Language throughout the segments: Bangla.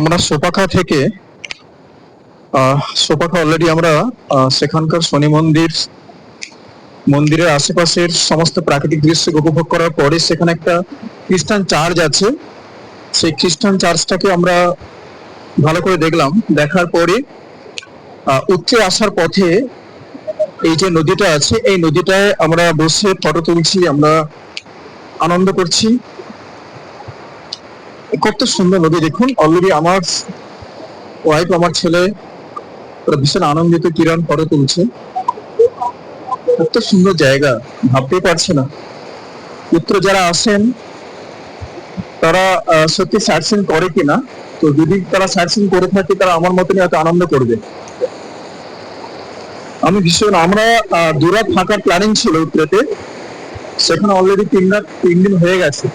আমরা সোপাখা থেকে সোপাখা অলরেডি আমরা সেখানকার শনি মন্দিরের আশেপাশের সমস্ত প্রাকৃতিক দৃশ্য উপভোগ করার পরে সেখানে একটা খ্রিস্টান চার্চ আছে। সেই খ্রিস্টান চার্চটাকে আমরা ভালো করে দেখলাম। দেখার পরে উত্তরে আসার পথে এই যে নদীটা আছে, এই নদীটায় আমরা বসে ফটো তুলছি, আমরা আনন্দ করছি। কত সুন্দর নদী দেখুন। অলরেডি আমার ওয়াইফ, আমার ছেলে ভীষণ আনন্দিত, কিরণ ফটো তুলছে। কত সুন্দর জায়গা, ভাবতে পারছে না। উত্তরে যারা আসেন তারা সত্যি সার্চিং করে কিনা, তো যদি তারা সার্চিং করে থাকে তারা আমার মতনই হয়তো আনন্দ করবে। আমি ভীষণ, আমরা দুরাত থাকার প্ল্যানিং ছিল উত্তরেতে, সেখানে অলরেডি 3 দিন হয়ে গেছে।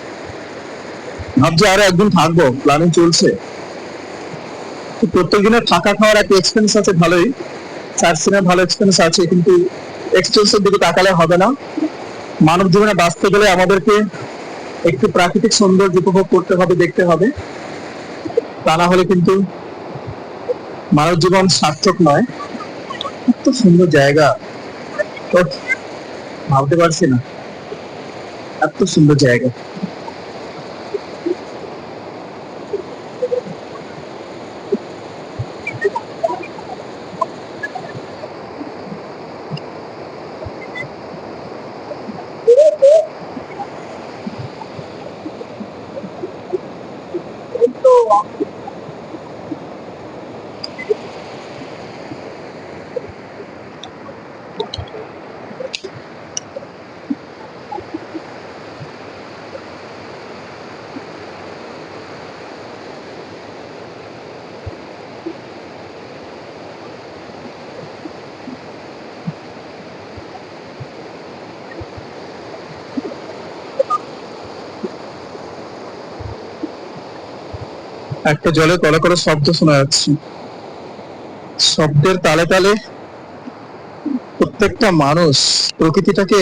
ভাবছি আরো একদিন থাকবো, প্ল্যানিং চলছে। প্রত্যেক দিনের থাকা খাওয়ার একটা এক্সপেন্স আছে ভালোই, সার্চিংয়ের ভালো এক্সপেন্স আছে, কিন্তু এক্সপেন্সের দিকে তাকালে হবে না। মানব জীবনে বাঁচতে গেলে আমাদেরকে একটু প্রাকৃতিক সৌন্দর্য উপভোগ করতে হবে, দেখতে হবে। তা না হলে কিন্তু মানব জীবন সার্থক নয়। এত সুন্দর জায়গা, ভাবতে পারছি না, এত সুন্দর জায়গা। একটা জলে কলা করে শব্দ শোনা যাচ্ছে। শব্দের তালে তালে প্রত্যেকটা মানুষ প্রকৃতিটাকে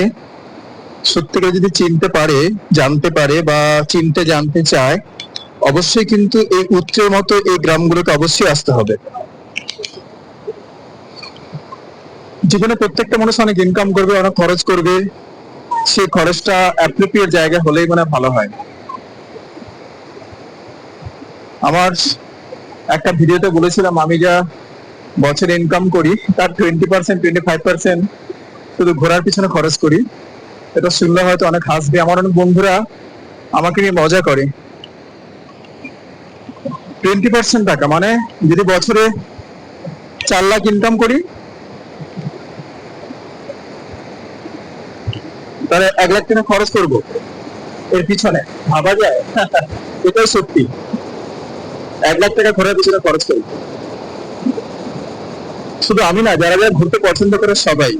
সত্যিকার যদি চিনতে পারে, জানতে পারে বা চিনতে জানতে চায়, অবশ্যই কিন্তু এই উত্তরের মতো এই গ্রামগুলোকে অবশ্যই আসতে হবে। জীবনে প্রত্যেকটা মানুষ অনেক ইনকাম করবে, অনেক খরচ করবে, সেই খরচটা অ্যাপ্রোপ্রিয়েট জায়গা হলেই মানে ভালো হয়। আমার একটা ভিডিওতে বলেছিলাম আমি যা বছরে ইনকাম করি তার 20%, 25% শুধু ঘোরার পিছনে খরচ করি। এটা শুনলে হয়তো অনেক হাসবে, আমার অনেক বন্ধুরা আমাকে নিয়ে মজা করে। 20% টাকা মানে যদি বছরে 4 লাখ ইনকাম করি তাহলে 1 লাখ টাকা খরচ করবো এর পিছনে, ভাবা যায়? এটাই সত্যি, 1 লাখ টাকা ঘোরার পিছনে খরচ করি। শুধু আমি না, যারা যারা ঘুরতে পছন্দ করে সবাই।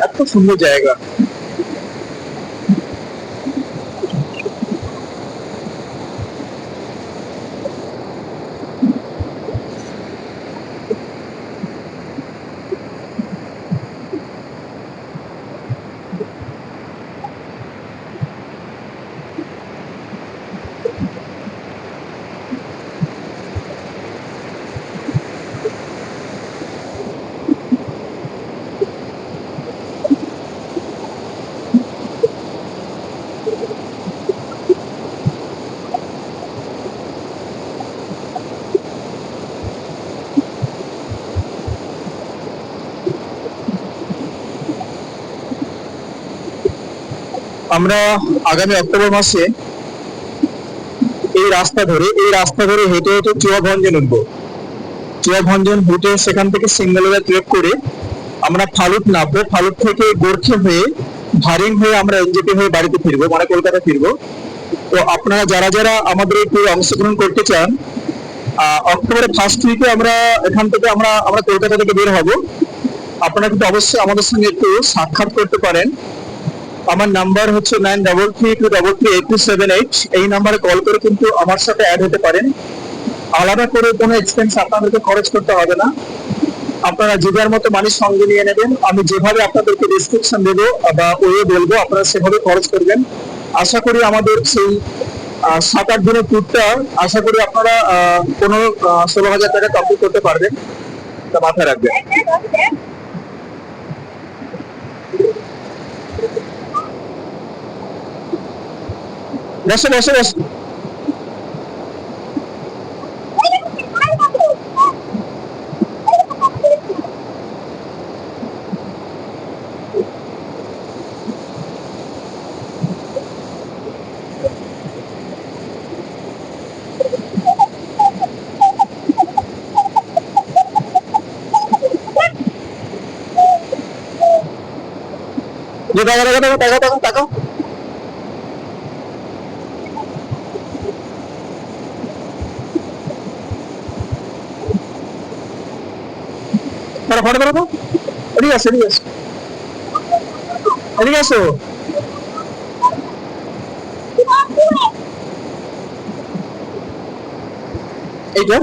এত সুন্দর জায়গা। আমরা আগামী অক্টোবর মাসে এই রাস্তা ধরে হেঁটে হেঁটে চুয়াভঞ্জন উঠবো। চুয়াভঞ্জন হেঁটে সেখান থেকে সিঙ্গালোরা ট্রেক করে আমরা ফালুট নামবো। ফালুট থেকে গোর্খে হয়ে, ভারিং হয়ে আমরা এনজেপি হয়ে বাড়িতে ফিরবো, মানে কলকাতা ফিরবো। তো আপনারা যারা যারা আমাদের এই ট্যুরে অংশগ্রহণ করতে চান, অক্টোবরের ফার্স্ট উইকে আমরা এখান থেকে আমরা কলকাতা থেকে বের হব। আপনারা কিন্তু অবশ্যই আমাদের সঙ্গে একটু সাক্ষাৎ করতে পারেন। আমার নাম্বার হচ্ছে 9332338278। এই নাম্বারে কল করে কিন্তু আমার সাথে অ্যাড হতে পারেন। আলাদা করে কোনো এক্সপেন্স আপনাদেরকে খরচ করতে হবে না। আপনারা যে যার মতো মানুষ সঙ্গে নিয়ে নেবেন। আমি যেভাবে আপনাদেরকে ডেসক্রিপশন দেবো বা ওয়ে বলবো, আপনারা সেভাবে খরচ করবেন। আশা করি আমাদের সেই 7-8 দিনের ট্যুরটা আশা করি আপনারা 15-16 হাজার টাকা কমপ্লিট করতে পারবেন, তা মাথায় রাখবেন। বসে বসে বসে যে টাকা টাকা টাকা টাকা টাকা টাকা ফটো করো তো। এদিকে আসো, এদিকে আসো, এদিকে আসো। এইটা